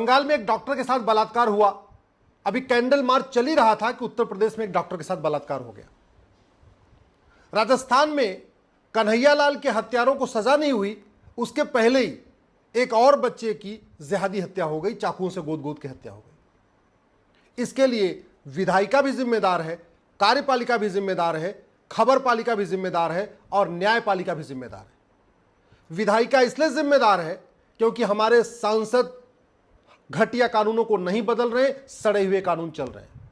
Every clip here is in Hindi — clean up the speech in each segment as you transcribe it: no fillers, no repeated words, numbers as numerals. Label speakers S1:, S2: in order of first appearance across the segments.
S1: बंगाल में एक डॉक्टर के साथ बलात्कार हुआ। अभी कैंडल मार्च चल ही रहा था कि उत्तर प्रदेश में एक डॉक्टर के साथ बलात्कार हो गया। राजस्थान में कन्हैयालाल के हत्यारों को सजा नहीं हुई, उसके पहले ही एक और बच्चे की जिहादी हत्या हो गई, चाकुओं से गोद गोद के हत्या हो गई। इसके लिए विधायिका भी जिम्मेदार है, कार्यपालिका भी जिम्मेदार है, खबर पालिका भी जिम्मेदार है और न्यायपालिका भी जिम्मेदार है। विधायिका इसलिए जिम्मेदार है क्योंकि हमारे सांसद घटिया कानूनों को नहीं बदल रहे, सड़े हुए कानून चल रहे हैं।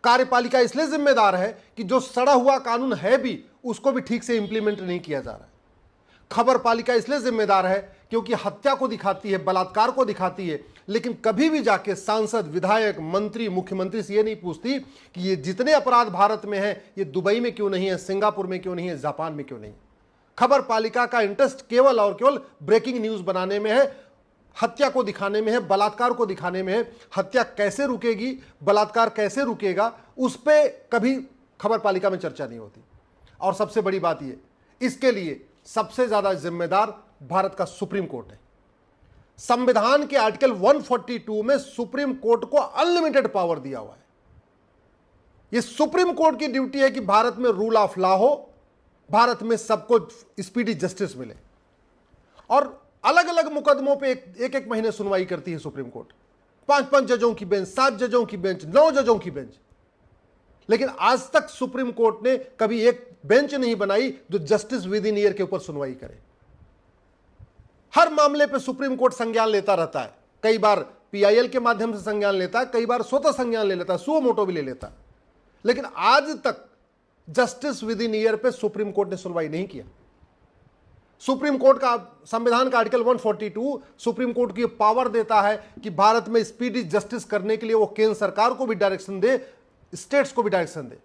S1: कार्यपालिका इसलिए जिम्मेदार है कि जो सड़ा हुआ कानून है भी उसको भी ठीक से इंप्लीमेंट नहीं किया जा रहा है। खबर पालिका इसलिए जिम्मेदार है क्योंकि हत्या को दिखाती है, बलात्कार को दिखाती है, लेकिन कभी भी जाके सांसद, विधायक, मंत्री, मुख्यमंत्री से ये नहीं पूछती कि ये जितने अपराध भारत में हैं ये दुबई में क्यों नहीं है, सिंगापुर में क्यों नहीं है, जापान में क्यों नहीं है। खबर पालिका का इंटरेस्ट केवल और केवल ब्रेकिंग न्यूज बनाने में है, हत्या को दिखाने में है, बलात्कार को दिखाने में है। हत्या कैसे रुकेगी, बलात्कार कैसे रुकेगा, उस पर कभी खबर पालिका में चर्चा नहीं होती। और सबसे बड़ी बात यह, इसके लिए सबसे ज्यादा जिम्मेदार भारत का सुप्रीम कोर्ट है। संविधान के आर्टिकल 142 में सुप्रीम कोर्ट को अनलिमिटेड पावर दिया हुआ है। यह सुप्रीम कोर्ट की ड्यूटी है कि भारत में रूल ऑफ लॉ हो, भारत में सबको स्पीडी जस्टिस मिले। और अलग अलग मुकदमों पे एक एक महीने सुनवाई करती है सुप्रीम कोर्ट। 5-5 जजों की बेंच, 7 जजों की बेंच, 9 जजों की बेंच। लेकिन आज तक सुप्रीम कोर्ट ने कभी एक बेंच नहीं बनाई जो जस्टिस विद इन ईयर के ऊपर सुनवाई करे। हर मामले पे सुप्रीम कोर्ट संज्ञान लेता रहता है। कई बार पीआईएल के माध्यम से संज्ञान लेता है, कई बार स्वतः संज्ञान ले लेता है, सुओ मोटो भी ले लेता है। लेकिन आज तक जस्टिस विद इन ईयर पे सुप्रीम कोर्ट ने सुनवाई नहीं किया। सुप्रीम कोर्ट का संविधान का आर्टिकल 142 सुप्रीम कोर्ट की पावर देता है कि भारत में स्पीडी जस्टिस करने के लिए वो केंद्र सरकार को भी डायरेक्शन दे, स्टेट्स को भी डायरेक्शन दे।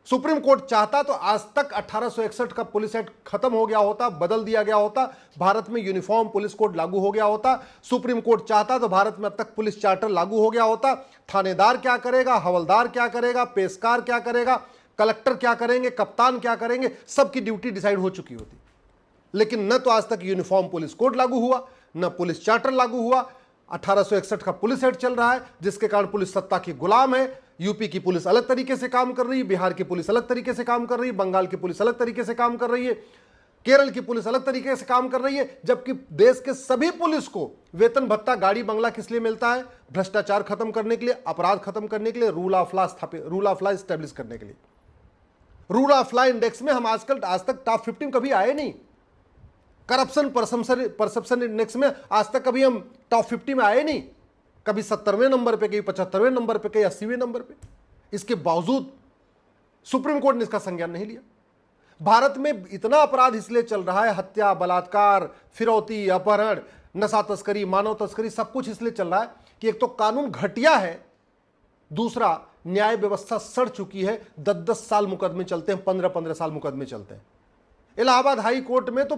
S1: सुप्रीम कोर्ट चाहता तो आज तक 1861 का पुलिस एक्ट खत्म हो गया होता, बदल दिया गया होता, भारत में यूनिफॉर्म पुलिस कोड लागू हो गया होता। सुप्रीम कोर्ट चाहता तो भारत में अब तक पुलिस चार्टर लागू हो गया होता। थानेदार क्या करेगा, हवलदार क्या करेगा, पेशकार क्या करेगा, कलेक्टर क्या करेंगे, कप्तान क्या करेंगे, सबकी ड्यूटी डिसाइड हो चुकी होती। लेकिन न तो आज तक यूनिफॉर्म पुलिस कोड लागू हुआ, न पुलिस चार्टर लागू हुआ। 1861 का पुलिस एक्ट चल रहा है जिसके कारण पुलिस सत्ता की गुलाम है। यूपी की पुलिस अलग तरीके से काम कर रही है, बिहार की पुलिस अलग तरीके से काम कर रही है, बंगाल की पुलिस अलग तरीके से काम कर रही है, केरल की पुलिस अलग तरीके से काम कर रही है। जबकि देश के सभी पुलिस को वेतन भत्ता, गाड़ी बंगला किस लिए मिलता है? भ्रष्टाचार खत्म करने के लिए, अपराध खत्म करने के लिए, रूल ऑफ लॉ स्टैब्लिश करने के लिए। रूल ऑफ लॉ इंडेक्स में हम आज तक टॉप 50 कभी आए नहीं। करप्शन परसेप्शन इंडेक्स में आज तक कभी हम टॉप 50 में आए नहीं। कभी 70वें नंबर पे, कभी 75वें नंबर पे, कभी 80वें नंबर पे। इसके बावजूद सुप्रीम कोर्ट ने इसका संज्ञान नहीं लिया। भारत में इतना अपराध इसलिए चल रहा है, हत्या, बलात्कार, फिरौती, अपहरण, नशा तस्करी, मानव तस्करी, सब कुछ इसलिए चल रहा है कि एक तो कानून घटिया है, दूसरा न्याय व्यवस्था सड़ चुकी है। 10-10 साल मुकदमे चलते हैं, 15-15 साल मुकदमे चलते हैं। इलाहाबाद हाई कोर्ट में तो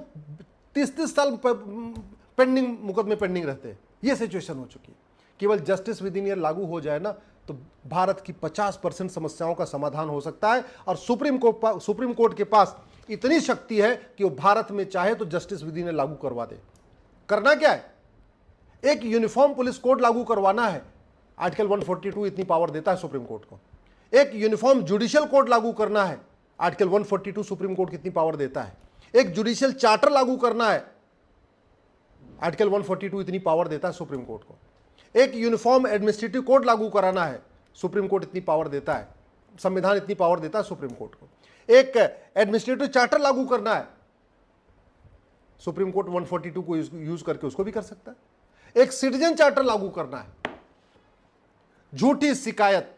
S1: 30-30 साल मुकदमे पेंडिंग रहते हैं। यह सिचुएशन हो चुकी है। केवल जस्टिस विद इन ईयर लागू हो जाए ना तो भारत की 50% समस्याओं का समाधान हो सकता है। और सुप्रीम कोर्ट के पास इतनी शक्ति है कि वो भारत में चाहे तो जस्टिस विद इन ईयर लागू करवा दे। करना क्या है? एक यूनिफॉर्म पुलिस कोड लागू करवाना है, आर्टिकल 142 इतनी पावर देता है सुप्रीम कोर्ट को। एक यूनिफॉर्म जुडिशियल कोड लागू करना है, आर्टिकल 142 सुप्रीम कोर्ट कितनी पावर देता है। एक जुडिशियल चार्टर लागू करना है, आर्टिकल 142 इतनी पावर देता है सुप्रीम कोर्ट को। एक यूनिफॉर्म एडमिनिस्ट्रेटिव कोड लागू कराना है, सुप्रीम कोर्ट इतनी पावर देता है, संविधान इतनी पावर देता है सुप्रीम कोर्ट को। एक एडमिनिस्ट्रेटिव चार्टर लागू करना है, सुप्रीम कोर्ट 142 को यूज करके उसको भी कर सकता है। एक सिटीजन चार्टर लागू करना है, झूठी शिकायत,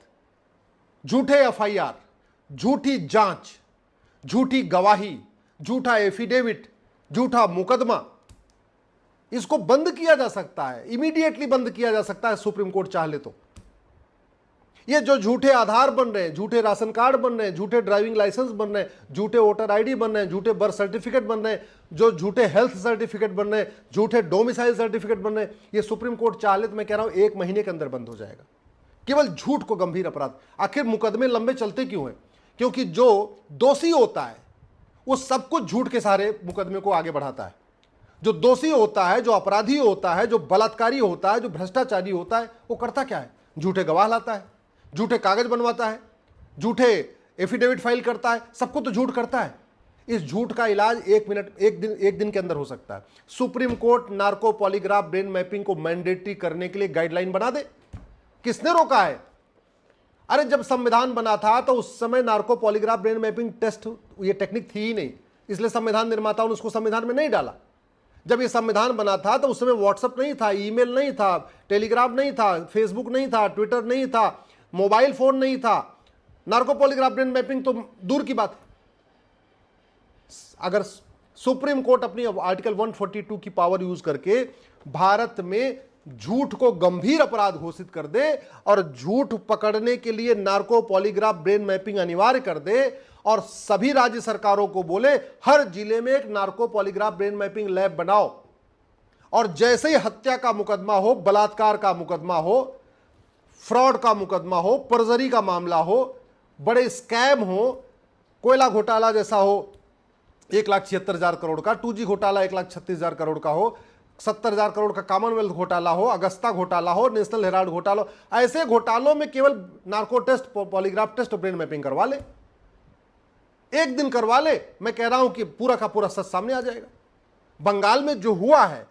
S1: झूठे एफआईआर, झूठी जांच, झूठी गवाही, झूठा एफिडेविट, झूठा मुकदमा, इसको बंद किया जा सकता है, इमीडिएटली बंद किया जा सकता है सुप्रीम कोर्ट चाह ले तो। ये जो झूठे आधार बन रहे हैं, झूठे राशन कार्ड बन रहे हैं, झूठे ड्राइविंग लाइसेंस बन रहे हैं, झूठे वोटर आईडी बन रहे हैं, झूठे बर्थ सर्टिफिकेट बन रहे हैं, जो झूठे हेल्थ सर्टिफिकेट बन रहे हैं, झूठे डोमिसाइल सर्टिफिकेट बन रहे हैं, ये सुप्रीम कोर्ट चाह ले तो मैं कह रहा हूं 1 महीने के अंदर बंद हो जाएगा। केवल झूठ को गंभीर अपराध। आखिर मुकदमे लंबे चलते क्यों हैं? क्योंकि जो दोषी होता है वो सब कुछ झूठ के सहारे मुकदमे को आगे बढ़ाता है। जो दोषी होता है, जो अपराधी होता है, जो बलात्कारी होता है, जो भ्रष्टाचारी होता है, वो करता क्या है? झूठे गवाह लाता है, झूठे कागज बनवाता है, झूठे एफिडेविट फाइल करता है, सबको तो झूठ करता है। इस झूठ का इलाज एक दिन के अंदर हो सकता है। Supreme court narco polygraph brain mapping को मैंडेटरी करने के लिए गाइडलाइन बना दे। किसने रोका है? अरे जब संविधान बना था तो उस समय narco polygraph brain mapping test ये टेक्निक थी ही नहीं, इसलिए संविधान निर्माताओं ने उसको संविधान में नहीं डाला। जब ये संविधान बना था तो उस समय व्हाट्सएप नहीं था, ईमेल नहीं था, टेलीग्राफ नहीं था, फेसबुक नहीं था, ट्विटर नहीं था, मोबाइल फोन नहीं था। नार्को पॉलीग्राफ ब्रेन मैपिंग तो दूर की बात है। अगर सुप्रीम कोर्ट अपनी आर्टिकल 142 की पावर यूज करके भारत में झूठ को गंभीर अपराध घोषित कर दे और झूठ पकड़ने के लिए नार्को पॉलीग्राफ ब्रेन मैपिंग अनिवार्य कर दे और सभी राज्य सरकारों को बोले हर जिले में एक narco polygraph brain mapping lab बनाओ, और जैसे ही हत्या का मुकदमा हो, बलात्कार का मुकदमा हो, फ्रॉड का मुकदमा हो, परजरी का मामला हो, बड़े स्कैम हो, कोयला घोटाला जैसा हो 1,76,000 करोड़ का, 2G घोटाला 1,36,000 करोड़ का हो, 70,000 करोड़ का कॉमनवेल्थ घोटाला हो, अगस्ता घोटाला हो, नेशनल हेराल्ड घोटाला हो, ऐसे घोटालों में केवल नार्को टेस्ट, पॉलीग्राफ टेस्ट और ब्रेन मैपिंग करवा ले, एक दिन करवा ले, मैं कह रहा हूं कि पूरा का पूरा सच सामने आ जाएगा। बंगाल में जो हुआ है,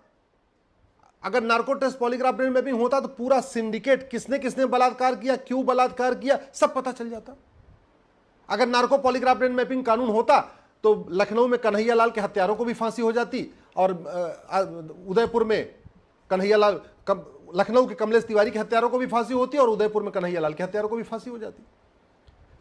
S1: अगर narco test polygraph brain mapping होता तो पूरा सिंडिकेट, किसने किसने बलात्कार किया, क्यों बलात्कार किया, सब पता चल जाता। अगर नार्को पॉलीग्राफ ब्रेन मैपिंग कानून होता तो लखनऊ में कन्हैया लाल के हत्यारों को भी फांसी हो जाती, और उदयपुर में लखनऊ के कमलेश तिवारी के हत्यारों को भी फांसी होती और उदयपुर में कन्हैया लाल के हत्यारों को भी फांसी हो जाती।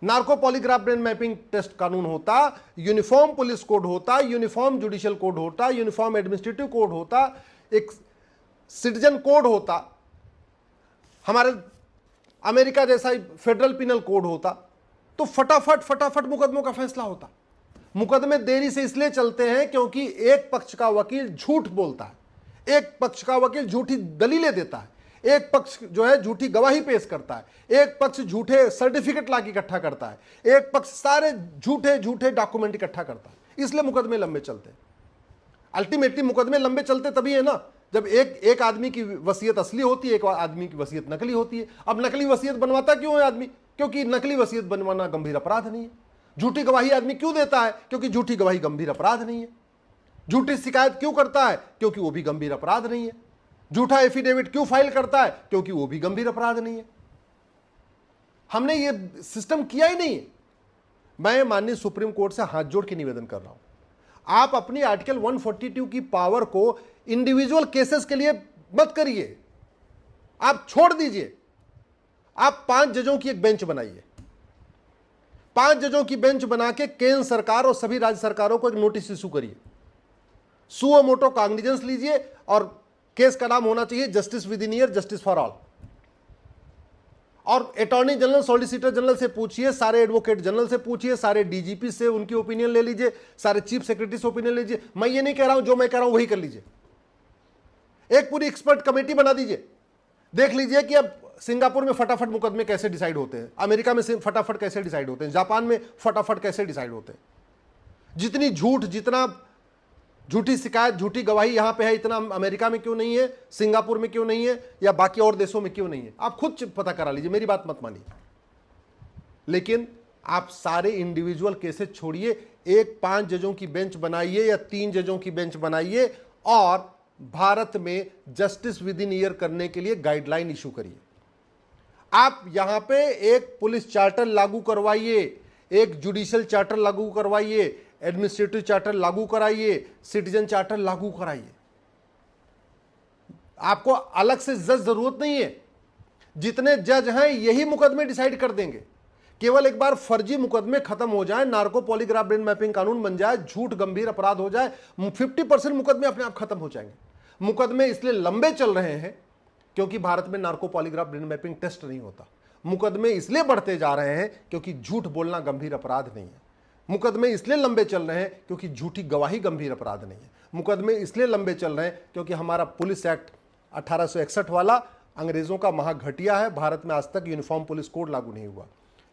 S1: Narco polygraph brain mapping test कानून होता, यूनिफॉर्म पुलिस कोड होता, यूनिफॉर्म जुडिशियल कोड होता, यूनिफॉर्म एडमिनिस्ट्रेटिव कोड होता, एक सिटीजन कोड होता, हमारे अमेरिका जैसा फेडरल पिनल कोड होता, तो फटाफट मुकदमों का फैसला होता। मुकदमे देरी से इसलिए चलते हैं क्योंकि एक पक्ष का वकील झूठ बोलता है, एक पक्ष का वकील झूठी दलीलें देता है, एक पक्ष जो है झूठी गवाही पेश करता है, एक पक्ष झूठे सर्टिफिकेट लाके इकट्ठा करता है, एक पक्ष सारे झूठे डॉक्यूमेंट इकट्ठा करता है, इसलिए मुकदमे लंबे चलते हैं। अल्टीमेटली मुकदमे लंबे चलते तभी है ना जब एक आदमी की वसीयत असली होती है, एक आदमी की वसीयत नकली होती है। अब नकली वसीयत बनवाता क्यों है आदमी? क्योंकि नकली वसीयत बनवाना गंभीर अपराध नहीं है। झूठी गवाही आदमी क्यों देता है? क्योंकि झूठी गवाही गंभीर अपराध नहीं है। झूठी शिकायत क्यों करता है? क्योंकि वो भी गंभीर अपराध नहीं है। झूठा एफिडेविट क्यों फाइल करता है? क्योंकि वो भी गंभीर अपराध नहीं है। हमने ये सिस्टम किया ही नहीं है। मैं माननीय सुप्रीम कोर्ट से हाथ जोड़ के निवेदन कर रहा हूं, आप अपनी आर्टिकल 142 की पावर को इंडिविजुअल केसेस के लिए मत करिए, आप छोड़ दीजिए। आप 5 जजों की एक बेंच बनाइए, 5 जजों की बेंच बना के केंद्र सरकार और सभी राज्य सरकारों को एक नोटिस इशू करिए, सुओ मोटो कॉग्निजेंस लीजिए, और केस का नाम होना चाहिए justice with in year, justice for all. और अटॉर्नी जनरल, सॉलिसिटर जनरल से पूछिए, सारे एडवोकेट जनरल से पूछिए, सारे डीजीपी से उनकी ओपिनियन ले लीजिए, सारे चीफ सेक्रेटरी से ओपिनियन ले लीजिए। मैं ये नहीं कह रहा हूं, जो मैं कह रहा हूं वही कर लीजिए। एक पूरी एक्सपर्ट कमेटी बना दीजिए, देख लीजिए कि अब सिंगापुर में फटाफट मुकदमे कैसे डिसाइड होते हैं, अमेरिका में फटाफट कैसे डिसाइड होते हैं, जापान में फटाफट कैसे डिसाइड होते हैं। जितनी जितना झूठी शिकायत, झूठी गवाही यहां पे है, इतना अमेरिका में क्यों नहीं है, सिंगापुर में क्यों नहीं है, या बाकी और देशों में क्यों नहीं है? आप खुद पता करा लीजिए, मेरी बात मत मानिए। लेकिन आप सारे इंडिविजुअल केसेस छोड़िए, एक 5 जजों की बेंच बनाइए या 3 जजों की बेंच बनाइए और भारत में जस्टिस विद इन ईयर करने के लिए गाइडलाइन इशू करिए। आप यहां पे एक पुलिस चार्टर लागू करवाइए, एक जुडिशियल चार्टर लागू करवाइए, एडमिनिस्ट्रेटिव चार्टर लागू कराइए, सिटीजन चार्टर लागू कराइए। आपको अलग से जज जरूरत नहीं है, जितने जज हैं यही मुकदमे डिसाइड कर देंगे। केवल एक बार फर्जी मुकदमे खत्म हो जाए, नार्को पॉलीग्राफ ब्रेन मैपिंग कानून बन जाए, झूठ गंभीर अपराध हो जाए, 50% मुकदमे अपने आप खत्म हो जाएंगे। मुकदमे इसलिए लंबे चल रहे हैं क्योंकि भारत में narco polygraph brain mapping test नहीं होता। मुकदमे इसलिए बढ़ते जा रहे हैं क्योंकि झूठ बोलना गंभीर अपराध नहीं है। मुकदमे इसलिए लंबे चल रहे हैं क्योंकि झूठी गवाही गंभीर अपराध नहीं है। मुकदमे इसलिए लंबे चल रहे हैं क्योंकि हमारा पुलिस एक्ट 1861 वाला अंग्रेजों का महाघटिया है। भारत में आज तक यूनिफॉर्म पुलिस कोड लागू नहीं हुआ।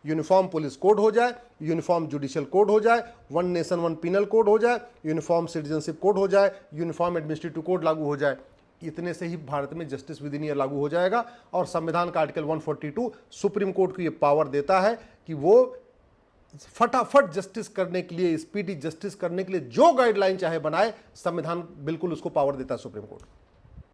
S1: यूनिफॉर्म पुलिस कोड हो जाए, यूनिफॉर्म जुडिशियल कोड हो जाए, one nation one penal code हो जाए, यूनिफॉर्म सिटीजनशिप कोड हो जाए, यूनिफॉर्म एडमिनिस्ट्रेटिव कोड लागू हो जाए। इतने से ही भारत में जस्टिस विद इन ईयर लागू हो जाएगा। और संविधान का आर्टिकल 142 सुप्रीम कोर्ट को यह पावर देता है कि वो फटाफट जस्टिस करने के लिए, स्पीडी जस्टिस करने के लिए जो गाइडलाइन चाहे बनाए, संविधान बिल्कुल उसको पावर देता है सुप्रीम कोर्ट।